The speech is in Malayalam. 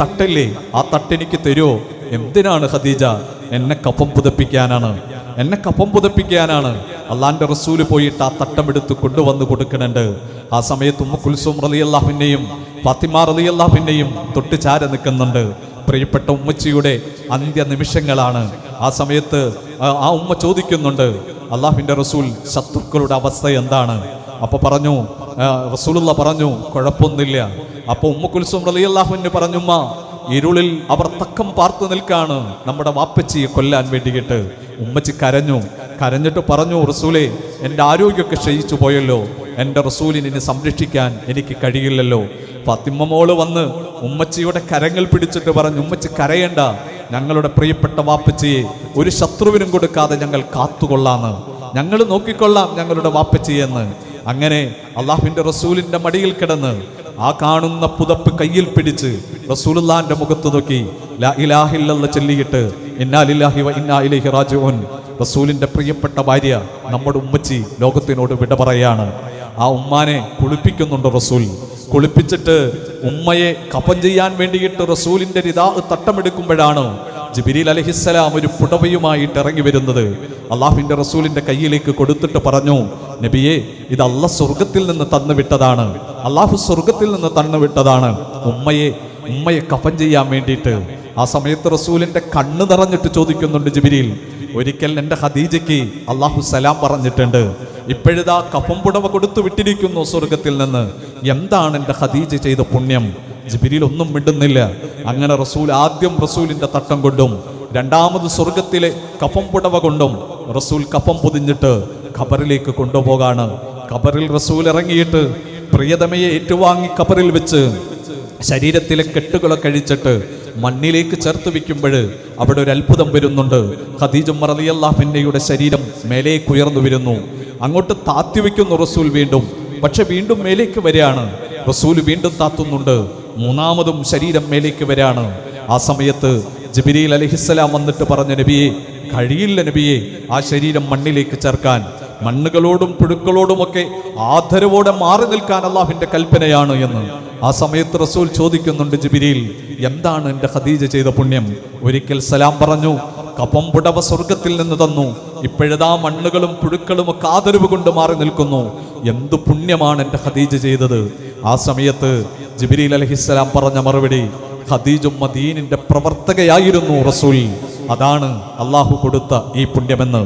തട്ടില്ലേ, ആ തട്ടെനിക്ക് തരുമോ? എന്തിനാണ് ഖദീജ? എന്നെ കഫം പുതപ്പിക്കാനാണ്, എന്നെ കഫം പുതപ്പിക്കാനാണ്. അള്ളാന്റെ റസൂല് പോയിട്ട് ആ തട്ടമെടുത്ത് കൊണ്ടുവന്ന് കൊടുക്കുന്നുണ്ട്. ആ സമയത്ത് ഉമ്മു കുൽസൂം റളിയല്ലാഹുവിനെയും ഫാത്തിമ റളിയല്ലാഹുവിനെയും തൊട്ട് ചാര നിൽക്കുന്നുണ്ട്. പ്രിയപ്പെട്ട ഉമ്മച്ചിയുടെ അന്ത്യ നിമിഷങ്ങളാണ്. ആ സമയത്ത് ആ ഉമ്മ ചോദിക്കുന്നുണ്ട്, അള്ളാഹുവിൻ്റെ റസൂൽ, ശത്രുക്കളുടെ അവസ്ഥ എന്താണ്? അപ്പോൾ പറഞ്ഞു, റസൂലുള്ള പറഞ്ഞു, കുഴപ്പമൊന്നുമില്ല. അപ്പോൾ ഉമ്മു കുൽസൂം റളിയല്ലാഹുവിന് പറഞ്ഞു, ഉമ്മ, ഇരുളിൽ അവർ തക്കം പാർത്തു നിൽക്കാണ് നമ്മുടെ വാപ്പച്ചിയെ കൊല്ലാൻ വേണ്ടിയിട്ട്. ഉമ്മച്ചി കരഞ്ഞു. കരഞ്ഞിട്ട് പറഞ്ഞു, റസൂലേ, എൻ്റെ ആരോഗ്യമൊക്കെ ക്ഷയിച്ചു പോയല്ലോ, എൻ്റെ റസൂലിനെ സംരക്ഷിക്കാൻ എനിക്ക് കഴിയില്ലല്ലോ. ഫാത്തിമ മോള് വന്ന് ഉമ്മച്ചിയുടെ കരങ്ങൾ പിടിച്ചിട്ട് പറഞ്ഞു, ഉമ്മച്ചി കരയണ്ട, ഞങ്ങളുടെ പ്രിയപ്പെട്ട വാപ്പച്ചിയെ ഒരു ശത്രുവിനും കൊടുക്കാതെ ഞങ്ങൾ കാത്തുകൊള്ളാന്ന്, ഞങ്ങൾ നോക്കിക്കൊള്ളാം ഞങ്ങളുടെ വാപ്പച്ചിയെന്ന്. അങ്ങനെ അള്ളാഹുവിൻ്റെ റസൂലിൻ്റെ മടിയിൽ കിടന്ന് ആ കാണുന്ന പുതപ്പ് കയ്യിൽ പിടിച്ച് റസൂലുള്ളാന്റെ മുഖത്ത് നോക്കി ലാ ഇലാഹ ഇല്ലല്ലാഹ് ചൊല്ലിയിട്ട് ഇന്നാ ലില്ലാഹി വ ഇന്നാ ഇലൈഹി റാജിഊൻ. റസൂലിന്റെ പ്രിയപ്പെട്ട ഭാര്യ നമ്മുടെ ഉമ്മച്ചി ലോകത്തിനോട് വിട പറയാണ്. ആ ഉമ്മാനെ കുളിപ്പിക്കുന്നുണ്ട് റസൂൽ. കുളിപ്പിച്ചിട്ട് ഉമ്മയെ കഫൻ ചെയ്യാൻ വേണ്ടിയിട്ട് റസൂലിന്റെ രിദാ തട്ടമെടുക്കുമ്പോഴാണ് ജിബ്രീൽ അലൈഹിസ്സലാം ഒരു പുടവയുമായിട്ട് ഇറങ്ങി വരുന്നത്. അള്ളാഹുവിന്റെ റസൂലിന്റെ കയ്യിലേക്ക് കൊടുത്തിട്ട് പറഞ്ഞു, നബിയെ, ഇത് അള്ളാഹ് സ്വർഗത്തിൽ നിന്ന് തന്നുവിട്ടതാണ്, അള്ളാഹു സ്വർഗത്തിൽ നിന്ന് തന്നുവിട്ടതാണ് ഉമ്മയെ കഫൻ ചെയ്യാൻ വേണ്ടിയിട്ട്. ആ സമയത്ത് റസൂലിന്റെ കണ്ണ് നിറഞ്ഞിട്ട് ചോദിക്കുന്നുണ്ട് ജിബ്രീൽ, ഒരിക്കൽ എൻ്റെ ഖദീജയ്ക്ക് അള്ളാഹു സലാം പറഞ്ഞിട്ടുണ്ട്, ഇപ്പോഴിതാ കഫം പുടവ കൊടുത്തു വിട്ടിരിക്കുന്നു സ്വർഗത്തിൽ നിന്ന്, എന്താണ് എൻ്റെ ഖദീജ ചെയ്ത പുണ്യം? ജിബ്രീൽ ഒന്നും മിണ്ടുന്നില്ല. അങ്ങനെ റസൂൽ ആദ്യം റസൂലിന്റെ തട്ടം കൊണ്ടും രണ്ടാമത് സ്വർഗത്തിലെ കഫം പുടവ കൊണ്ടും റസൂൽ കഫം പൊതിഞ്ഞിട്ട് ഖബറിലേക്ക് കൊണ്ടുപോകാണ്. ഖബറിൽ റസൂൽ ഇറങ്ങിയിട്ട് പ്രിയതമയെ ഏറ്റുവാങ്ങി ഖബറിൽ വെച്ച് ശരീരത്തിലെ കെട്ടുകളൊക്കെ അഴിച്ചിട്ട് മണ്ണിലേക്ക് ചേർത്ത് വെക്കുമ്പോൾ അവിടെ ഒരു അത്ഭുതം വരുന്നുണ്ട്. ഖദീജ റളിയല്ലാഹുവിന്റെ ശരീരം മേലേക്ക് ഉയർന്നു വരുന്നു. അങ്ങോട്ട് താത്തി വെക്കുന്നു റസൂൽ വീണ്ടും. പക്ഷെ വീണ്ടും മേലേക്ക് വരികയാണ്. റസൂൽ വീണ്ടും താത്തുന്നുണ്ട്. മൂന്നാമതും ശരീരം മേലേക്ക് വരികയാണ്. ആ സമയത്ത് ജിബ്രീൽ അലൈഹിസ്സലാം വന്നിട്ട് പറഞ്ഞു, നബിയെ, കഴിയില്ല നബിയെ, ആ ശരീരം മണ്ണിലേക്ക് ചേർക്കാൻ. മണ്ണുകളോടും പുഴുക്കളോടുമൊക്കെ ആദരവോടെ മാറി നിൽക്കാൻ അള്ളാഹുവിന്റെ കൽപ്പനയാണ് എന്ന്. ആ സമയത്ത് റസൂൽ ചോദിക്കുന്നുണ്ട്, ജിബ്രീൽ, എന്താണ് എൻ്റെ ഖദീജ ചെയ്ത പുണ്യം? ഒരിക്കൽ സലാം പറഞ്ഞു, കഫം പുടവ സ്വർഗത്തിൽ നിന്ന് തന്നു, ഇപ്പോഴതാ മണ്ണുകളും പുഴുക്കളും ഒക്കെ ആദരവ് കൊണ്ട് മാറി നിൽക്കുന്നു, എന്തു പുണ്യമാണ് എൻ്റെ ഖദീജ ചെയ്തത്? ആ സമയത്ത് ജിബ്രീൽ അലൈഹിസ്സലാം പറഞ്ഞ മറുപടി, ഖദീജ മദീനിന്റെ പ്രവർത്തകയായിരുന്നു റസൂൽ, അതാണ് അള്ളാഹു കൊടുത്ത ഈ പുണ്യമെന്ന്.